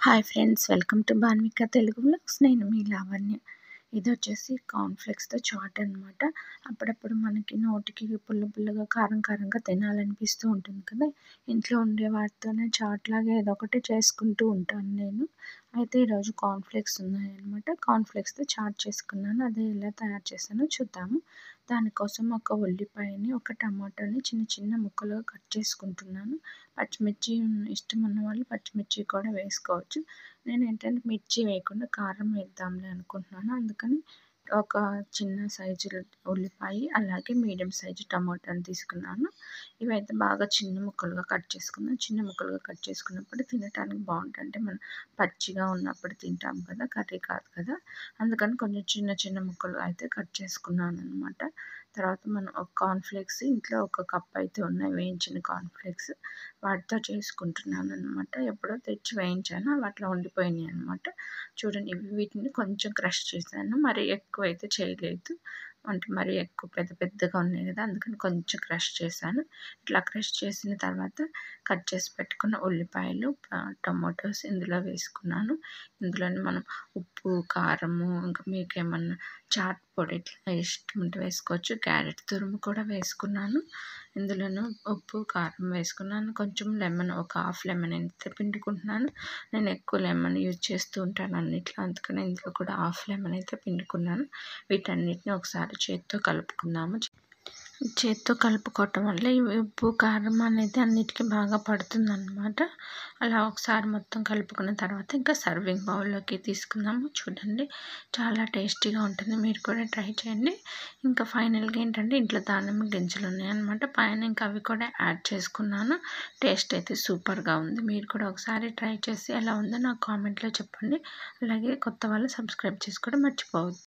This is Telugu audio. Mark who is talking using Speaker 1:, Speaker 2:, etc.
Speaker 1: Hi friends, welcome to Banvika Telugu vlogs. నేను మీ లావణ్య. ఇది వచ్చేసి కార్న్‌ఫ్లేక్స్‌తో చాట్ అనమాట. అప్పుడప్పుడు మనకి నోటికి పుల్లగా కారంగా తినాలనిపిస్తూ ఉంటుంది కదా! ఇంట్లో ఉండే వాటితోనే చాట్ లాగా ఏదో ఒకటి చేసుకుంటూ ఉంటాను నేను. అయితే ఈరోజు కార్న్‌ఫ్లేక్స్ ఉన్నాయన్నమాట. కార్న్‌ఫ్లేక్స్‌తో చాట్ చేసుకున్నాను. అది ఎలా తయారు చేశానో చూద్దాము. దానికోసం ఒక ఉల్లిపాయని, ఒక టమాటాని చిన్న ముక్కలుగా కట్ చేసుకుంటున్నాను. పచ్చిమిర్చి ఇష్టం ఉన్న వాళ్ళు పచ్చిమిర్చి కూడా వేసుకోవచ్చు. నేనేంటంటే మిర్చి వేయకుండా కారం వేద్దాంలే అనుకుంటున్నాను. అందుకని ఒక చిన్న సైజు ఉల్లిపాయ, అలాగే మీడియం సైజు టమాటాని తీసుకున్నాను. ఇవైతే బాగా చిన్న ముక్కలుగా కట్ చేసుకున్నాను. చిన్న ముక్కలుగా కట్ చేసుకున్నప్పుడు తినటానికి బాగుంటాయి. అంటే మనం పచ్చిగా ఉన్నప్పుడు తింటాం కదా, కర్రీ కాదు కదా, అందుకని కొంచెం చిన్న ముక్కలు అయితే కట్ చేసుకున్నాను అనమాట. తర్వాత మనం ఒక కార్న్‌ఫ్లేక్స్ ఇంట్లో ఒక కప్ అయితే ఉన్నాయి, వేయించిన కార్న్‌ఫ్లేక్స్. వాటితో చేసుకుంటున్నాను అనమాట. ఎప్పుడో తెచ్చి వేయించాను, అవి అట్లా ఉండిపోయినాయి అనమాట. చూడండి, వీటిని కొంచెం క్రష్ చేశాను, మరి ఎక్కువైతే చేయలేదు. అంటే మరీ ఎక్కువ పెద్దగా ఉన్నాయి కదా, అందుకని కొంచెం క్రష్ చేశాను. ఇట్లా క్రష్ చేసిన తర్వాత కట్ చేసి పెట్టుకున్న ఉల్లిపాయలు, టమాటోస్ ఇందులో వేసుకున్నాను. ఇందులోనే మనం ఉప్పు, కారము, ఇంకా మీకేమన్నా చాట్ పొడి ఇట్లా ఇష్టం ఉంటే వేసుకోవచ్చు. క్యారెట్ తురుము కూడా వేసుకున్నాను. ఇందులోనూ ఉప్పు, కారం వేసుకున్నాను. కొంచెం లెమన్, ఒక హాఫ్ లెమన్ అయితే పిండుకుంటున్నాను. నేను ఎక్కువ లెమన్ యూజ్ చేస్తూ ఉంటాను అన్నిట్లో, అందుకని ఇందులో కూడా హాఫ్ లెమన్ అయితే పిండుకున్నాను. వీటన్నిటిని ఒకసారి చేత్తో కలుపుకుందాము. చేత్తో కలుపుకోవటం వల్ల ఈ ఉప్పు, కారం అనేది అన్నిటికీ బాగా పడుతుందన్నమాట. అలా ఒకసారి మొత్తం కలుపుకున్న తర్వాత ఇంకా సర్వింగ్ బౌల్లోకి తీసుకుందాము. చూడండి, చాలా టేస్టీగా ఉంటుంది. మీరు కూడా ట్రై చేయండి. ఇంకా ఫైనల్గా ఏంటంటే ఇంట్లో దానిమ్మ గింజలు ఉన్నాయన్నమాట. పైన ఇంకా అవి కూడా యాడ్ చేసుకున్నాను. టేస్ట్ అయితే సూపర్గా ఉంది. మీరు కూడా ఒకసారి ట్రై చేసి ఎలా ఉందో నాకు కామెంట్లో చెప్పండి. అలాగే కొత్త వాళ్ళు సబ్స్క్రైబ్ చేసుకోవడం మర్చిపోవద్దు.